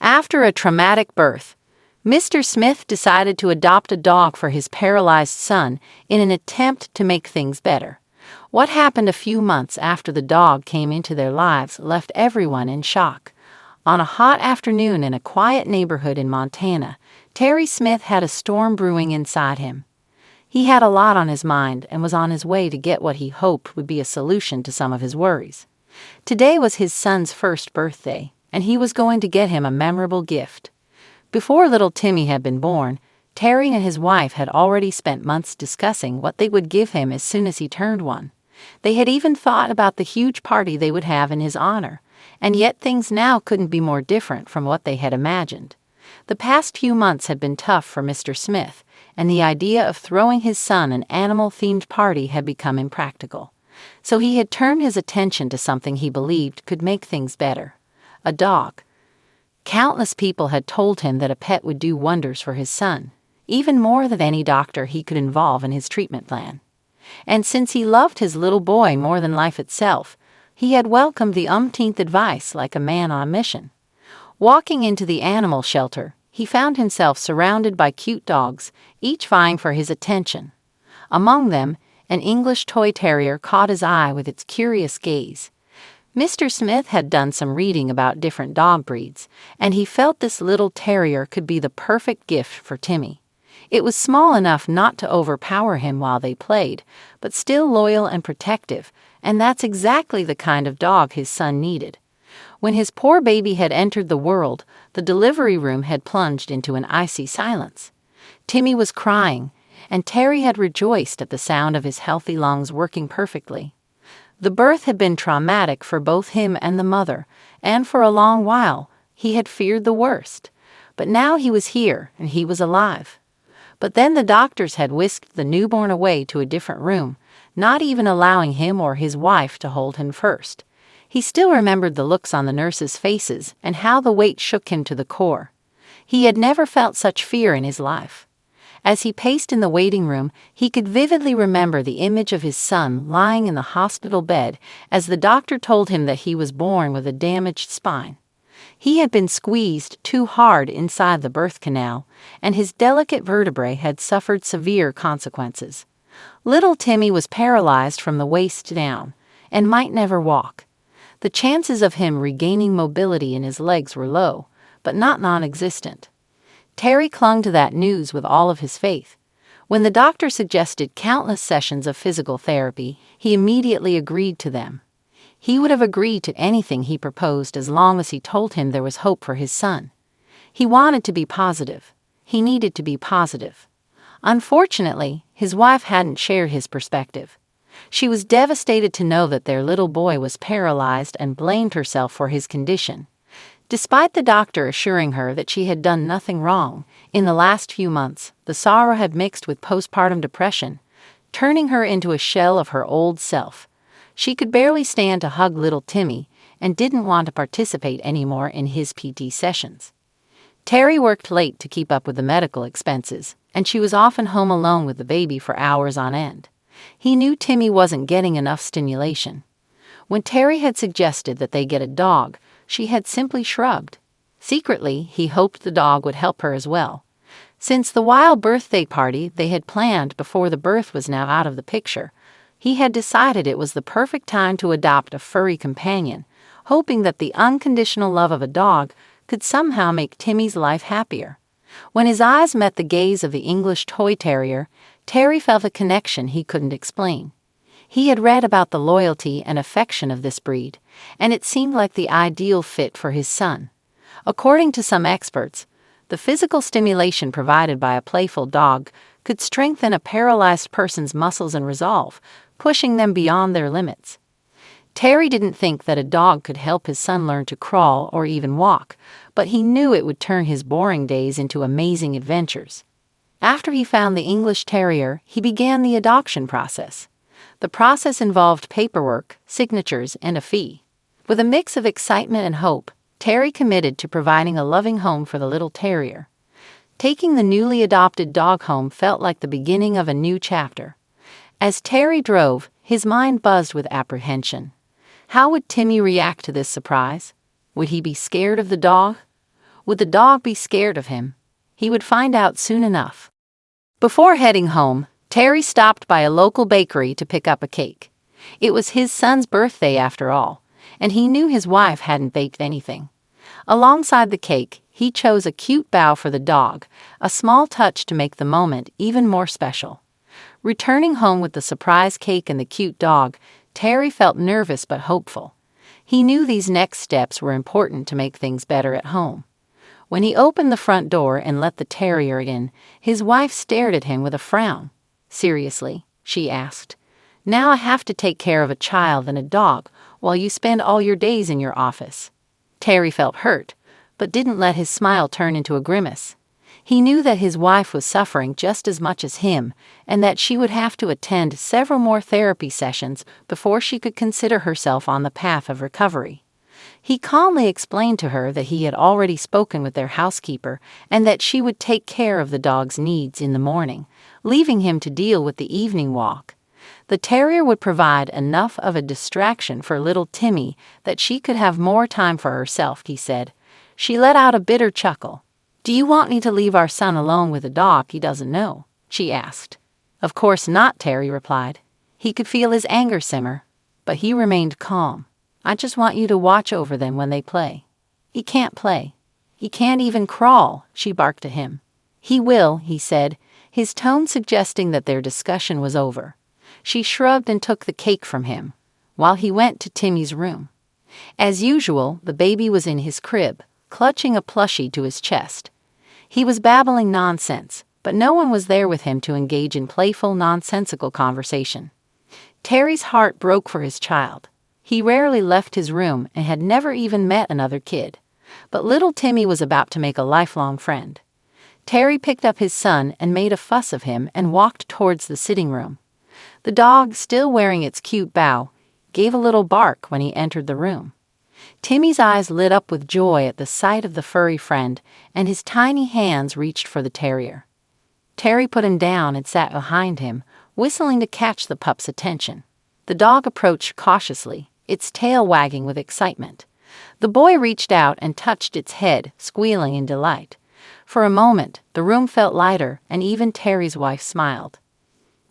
After a traumatic birth, Mr. Smith decided to adopt a dog for his paralyzed son in an attempt to make things better. What happened a few months after the dog came into their lives left everyone in shock. On a hot afternoon in a quiet neighborhood in Montana, Terry Smith had a storm brewing inside him. He had a lot on his mind and was on his way to get what he hoped would be a solution to some of his worries. Today was his son's first birthday, and he was going to get him a memorable gift. Before little Timmy had been born, Terry and his wife had already spent months discussing what they would give him as soon as he turned one. They had even thought about the huge party they would have in his honor, and yet things now couldn't be more different from what they had imagined. The past few months had been tough for Mr. Smith, and the idea of throwing his son an animal-themed party had become impractical. So he had turned his attention to something he believed could make things better: a dog. Countless people had told him that a pet would do wonders for his son, even more than any doctor he could involve in his treatment plan. And since he loved his little boy more than life itself, he had welcomed the umpteenth advice like a man on a mission. Walking into the animal shelter, he found himself surrounded by cute dogs, each vying for his attention. Among them, an English toy terrier caught his eye with its curious gaze. Mr. Smith had done some reading about different dog breeds, and he felt this little terrier could be the perfect gift for Timmy. It was small enough not to overpower him while they played, but still loyal and protective, and that's exactly the kind of dog his son needed. When his poor baby had entered the world, the delivery room had plunged into an icy silence. Timmy was crying, and Terry had rejoiced at the sound of his healthy lungs working perfectly. The birth had been traumatic for both him and the mother, and for a long while, he had feared the worst. But now he was here, and he was alive. But then the doctors had whisked the newborn away to a different room, not even allowing him or his wife to hold him first. He still remembered the looks on the nurses' faces and how the weight shook him to the core. He had never felt such fear in his life. As he paced in the waiting room, he could vividly remember the image of his son lying in the hospital bed as the doctor told him that he was born with a damaged spine. He had been squeezed too hard inside the birth canal, and his delicate vertebrae had suffered severe consequences. Little Timmy was paralyzed from the waist down, and might never walk. The chances of him regaining mobility in his legs were low, but not non-existent. Terry clung to that news with all of his faith. When the doctor suggested countless sessions of physical therapy, he immediately agreed to them. He would have agreed to anything he proposed as long as he told him there was hope for his son. He wanted to be positive. He needed to be positive. Unfortunately, his wife hadn't shared his perspective. She was devastated to know that their little boy was paralyzed and blamed herself for his condition. Despite the doctor assuring her that she had done nothing wrong, in the last few months, the sorrow had mixed with postpartum depression, turning her into a shell of her old self. She could barely stand to hug little Timmy and didn't want to participate anymore in his PT sessions. Terry worked late to keep up with the medical expenses, and she was often home alone with the baby for hours on end. He knew Timmy wasn't getting enough stimulation. When Terry had suggested that they get a dog, she had simply shrugged. Secretly, he hoped the dog would help her as well. Since the wild birthday party they had planned before the birth was now out of the picture, he had decided it was the perfect time to adopt a furry companion, hoping that the unconditional love of a dog could somehow make Timmy's life happier. When his eyes met the gaze of the English toy terrier, Terry felt a connection he couldn't explain. He had read about the loyalty and affection of this breed, and it seemed like the ideal fit for his son. According to some experts, the physical stimulation provided by a playful dog could strengthen a paralyzed person's muscles and resolve, pushing them beyond their limits. Terry didn't think that a dog could help his son learn to crawl or even walk, but he knew it would turn his boring days into amazing adventures. After he found the English terrier, he began the adoption process. The process involved paperwork, signatures, and a fee. With a mix of excitement and hope, Terry committed to providing a loving home for the little terrier. Taking the newly adopted dog home felt like the beginning of a new chapter. As Terry drove, his mind buzzed with apprehension. How would Timmy react to this surprise? Would he be scared of the dog? Would the dog be scared of him? He would find out soon enough. Before heading home, Terry stopped by a local bakery to pick up a cake. It was his son's birthday after all, and he knew his wife hadn't baked anything. Alongside the cake, he chose a cute bow for the dog, a small touch to make the moment even more special. Returning home with the surprise cake and the cute dog, Terry felt nervous but hopeful. He knew these next steps were important to make things better at home. When he opened the front door and let the terrier in, his wife stared at him with a frown. "Seriously?" she asked. "Now I have to take care of a child and a dog while you spend all your days in your office." Terry felt hurt, but didn't let his smile turn into a grimace. He knew that his wife was suffering just as much as him, and that she would have to attend several more therapy sessions before she could consider herself on the path of recovery. He calmly explained to her that he had already spoken with their housekeeper and that she would take care of the dog's needs in the morning, leaving him to deal with the evening walk. The terrier would provide enough of a distraction for little Timmy that she could have more time for herself, he said. She let out a bitter chuckle. "Do you want me to leave our son alone with a dog he doesn't know?" she asked. "Of course not," Terry replied. He could feel his anger simmer, but he remained calm. "I just want you to watch over them when they play." "He can't play. He can't even crawl," she barked at him. "He will," he said, his tone suggesting that their discussion was over. She shrugged and took the cake from him, while he went to Timmy's room. As usual, the baby was in his crib, clutching a plushie to his chest. He was babbling nonsense, but no one was there with him to engage in playful, nonsensical conversation. Terry's heart broke for his child. He rarely left his room and had never even met another kid. But little Timmy was about to make a lifelong friend. Terry picked up his son and made a fuss of him and walked towards the sitting room. The dog, still wearing its cute bow, gave a little bark when he entered the room. Timmy's eyes lit up with joy at the sight of the furry friend, and his tiny hands reached for the terrier. Terry put him down and sat behind him, whistling to catch the pup's attention. The dog approached cautiously, its tail wagging with excitement. The boy reached out and touched its head, squealing in delight. For a moment, the room felt lighter, and even Terry's wife smiled.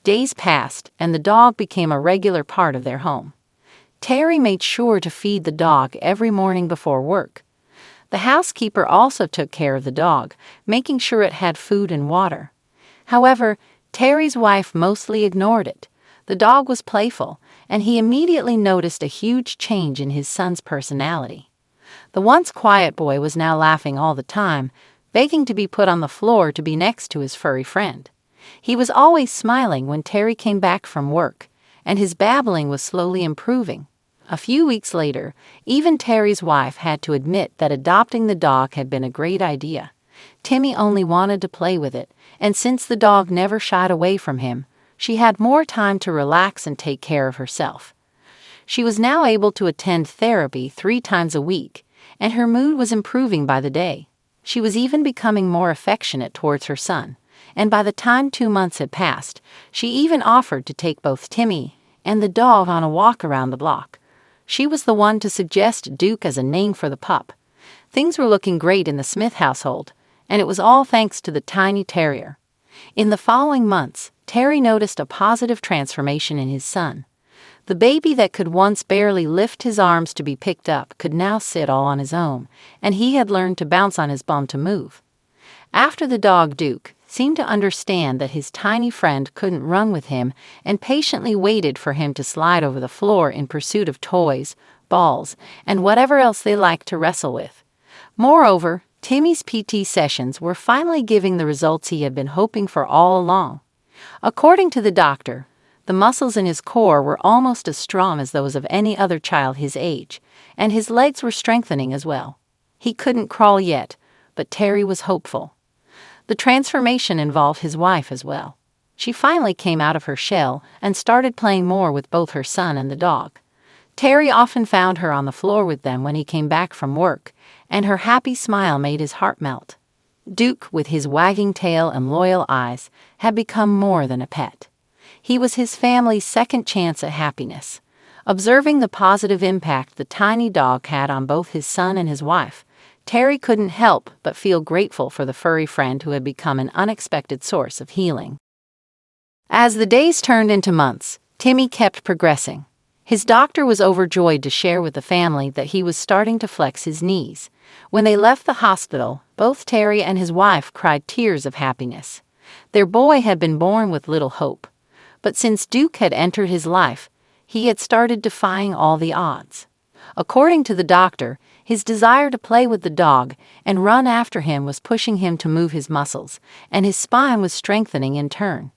Days passed, and the dog became a regular part of their home. Terry made sure to feed the dog every morning before work. The housekeeper also took care of the dog, making sure it had food and water. However, Terry's wife mostly ignored it. The dog was playful, and he immediately noticed a huge change in his son's personality. The once quiet boy was now laughing all the time, begging to be put on the floor to be next to his furry friend. He was always smiling when Terry came back from work, and his babbling was slowly improving. A few weeks later, even Terry's wife had to admit that adopting the dog had been a great idea. Timmy only wanted to play with it, and since the dog never shied away from him, she had more time to relax and take care of herself. She was now able to attend therapy 3 times a week, and her mood was improving by the day. She was even becoming more affectionate towards her son, and by the time 2 months had passed, she even offered to take both Timmy and the dog on a walk around the block. She was the one to suggest Duke as a name for the pup. Things were looking great in the Smith household, and it was all thanks to the tiny terrier. In the following months, Terry noticed a positive transformation in his son. The baby that could once barely lift his arms to be picked up could now sit all on his own, and he had learned to bounce on his bum to move. After the dog, Duke seemed to understand that his tiny friend couldn't run with him and patiently waited for him to slide over the floor in pursuit of toys, balls, and whatever else they liked to wrestle with. Moreover, Timmy's PT sessions were finally giving the results he had been hoping for all along. According to the doctor, the muscles in his core were almost as strong as those of any other child his age, and his legs were strengthening as well. He couldn't crawl yet, but Terry was hopeful. The transformation involved his wife as well. She finally came out of her shell and started playing more with both her son and the dog. Terry often found her on the floor with them when he came back from work, and her happy smile made his heart melt. Duke, with his wagging tail and loyal eyes, had become more than a pet. He was his family's second chance at happiness. Observing the positive impact the tiny dog had on both his son and his wife, Terry couldn't help but feel grateful for the furry friend who had become an unexpected source of healing. As the days turned into months, Timmy kept progressing. His doctor was overjoyed to share with the family that he was starting to flex his knees. When they left the hospital, both Terry and his wife cried tears of happiness. Their boy had been born with little hope. But since Duke had entered his life, he had started defying all the odds. According to the doctor, his desire to play with the dog and run after him was pushing him to move his muscles, and his spine was strengthening in turn.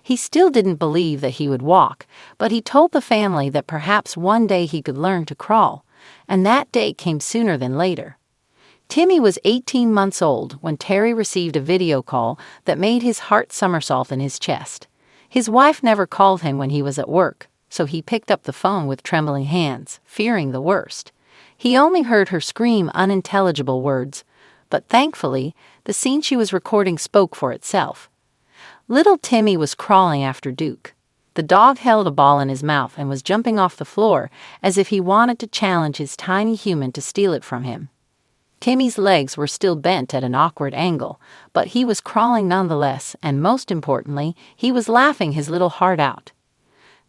He still didn't believe that he would walk, but he told the family that perhaps one day he could learn to crawl, and that day came sooner than later. Timmy was 18 months old when Terry received a video call that made his heart somersault in his chest. His wife never called him when he was at work, so he picked up the phone with trembling hands, fearing the worst. He only heard her scream unintelligible words, but thankfully, the scene she was recording spoke for itself. Little Timmy was crawling after Duke. The dog held a ball in his mouth and was jumping off the floor as if he wanted to challenge his tiny human to steal it from him. Timmy's legs were still bent at an awkward angle, but he was crawling nonetheless, and most importantly, he was laughing his little heart out.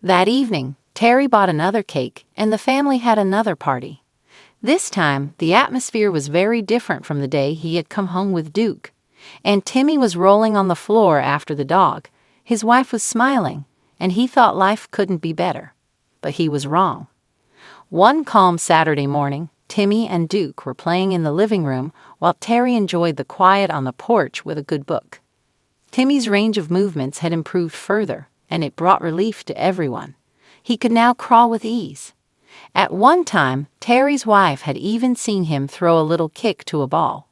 That evening, Terry bought another cake, and the family had another party. This time, the atmosphere was very different from the day he had come home with Duke. And Timmy was rolling on the floor after the dog. His wife was smiling, and he thought life couldn't be better. But he was wrong. One calm Saturday morning, Timmy and Duke were playing in the living room while Terry enjoyed the quiet on the porch with a good book. Timmy's range of movements had improved further, and it brought relief to everyone. He could now crawl with ease. At one time, Terry's wife had even seen him throw a little kick to a ball.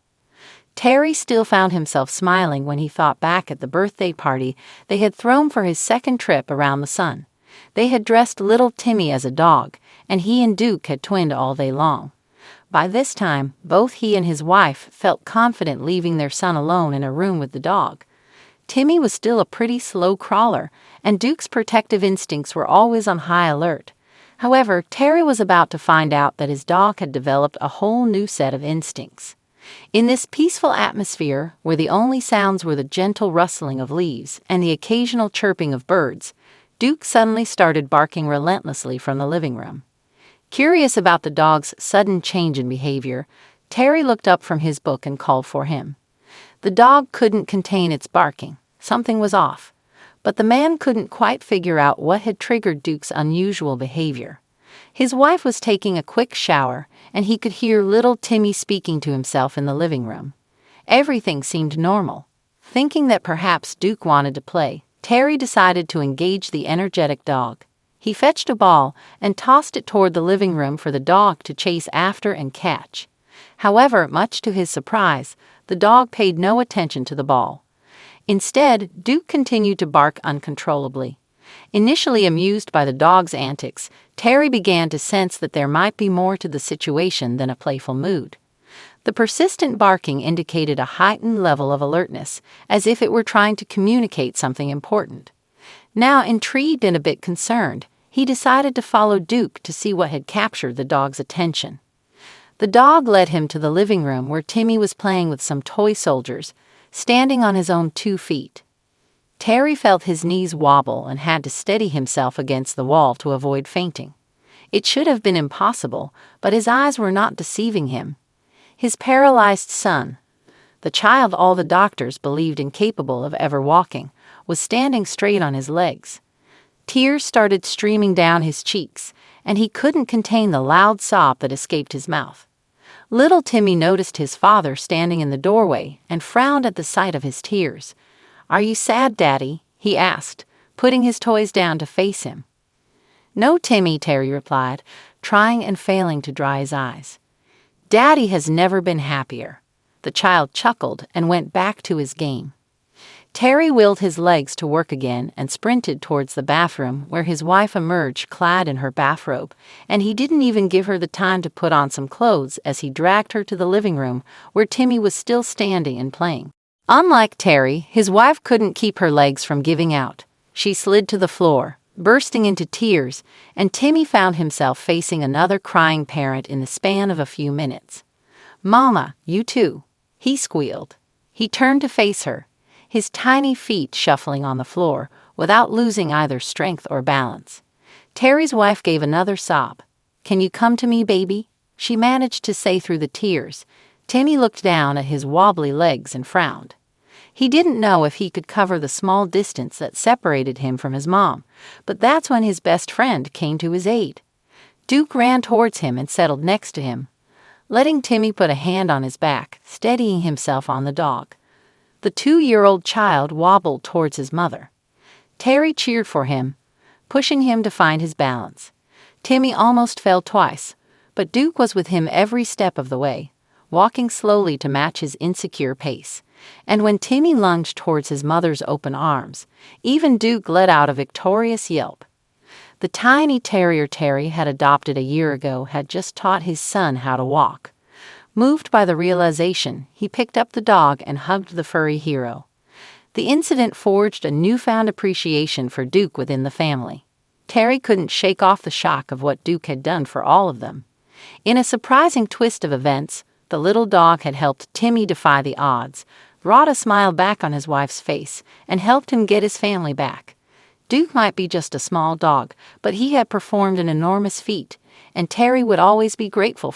Terry still found himself smiling when he thought back at the birthday party they had thrown for his second trip around the sun. They had dressed little Timmy as a dog, and he and Duke had twinned all day long. By this time, both he and his wife felt confident leaving their son alone in a room with the dog. Timmy was still a pretty slow crawler, and Duke's protective instincts were always on high alert. However, Terry was about to find out that his dog had developed a whole new set of instincts. In this peaceful atmosphere, where the only sounds were the gentle rustling of leaves and the occasional chirping of birds, Duke suddenly started barking relentlessly from the living room. Curious about the dog's sudden change in behavior, Terry looked up from his book and called for him. The dog couldn't contain its barking. Something was off. But the man couldn't quite figure out what had triggered Duke's unusual behavior. His wife was taking a quick shower, and he could hear little Timmy speaking to himself in the living room. Everything seemed normal. Thinking that perhaps Duke wanted to play, Terry decided to engage the energetic dog. He fetched a ball and tossed it toward the living room for the dog to chase after and catch. However, much to his surprise, the dog paid no attention to the ball. Instead, Duke continued to bark uncontrollably. Initially amused by the dog's antics, Terry began to sense that there might be more to the situation than a playful mood. The persistent barking indicated a heightened level of alertness, as if it were trying to communicate something important. Now intrigued and a bit concerned, he decided to follow Duke to see what had captured the dog's attention. The dog led him to the living room where Timmy was playing with some toy soldiers, standing on his own 2 feet. Terry felt his knees wobble and had to steady himself against the wall to avoid fainting. It should have been impossible, but his eyes were not deceiving him. His paralyzed son, the child all the doctors believed incapable of ever walking, was standing straight on his legs. Tears started streaming down his cheeks, and he couldn't contain the loud sob that escaped his mouth. Little Timmy noticed his father standing in the doorway and frowned at the sight of his tears. "Are you sad, Daddy?" he asked, putting his toys down to face him. "No, Timmy," Terry replied, trying and failing to dry his eyes. "Daddy has never been happier." The child chuckled and went back to his game. Terry willed his legs to work again and sprinted towards the bathroom where his wife emerged clad in her bathrobe, and he didn't even give her the time to put on some clothes as he dragged her to the living room where Timmy was still standing and playing. Unlike Terry, his wife couldn't keep her legs from giving out. She slid to the floor, bursting into tears, and Timmy found himself facing another crying parent in the span of a few minutes. "Mama, you too," he squealed. He turned to face her, his tiny feet shuffling on the floor without losing either strength or balance. Terry's wife gave another sob. "Can you come to me, baby?" she managed to say through the tears. Timmy looked down at his wobbly legs and frowned. He didn't know if he could cover the small distance that separated him from his mom, but that's when his best friend came to his aid. Duke ran towards him and settled next to him, letting Timmy put a hand on his back, steadying himself on the dog. The 2-year-old child wobbled towards his mother. Terry cheered for him, pushing him to find his balance. Timmy almost fell twice, but Duke was with him every step of the way, walking slowly to match his insecure pace. And when Timmy lunged towards his mother's open arms, even Duke let out a victorious yelp. The tiny terrier Terry had adopted a year ago had just taught his son how to walk. Moved by the realization, he picked up the dog and hugged the furry hero. The incident forged a newfound appreciation for Duke within the family. Terry couldn't shake off the shock of what Duke had done for all of them. In a surprising twist of events, the little dog had helped Timmy defy the odds, brought a smile back on his wife's face, and helped him get his family back. Duke might be just a small dog, but he had performed an enormous feat, and Terry would always be grateful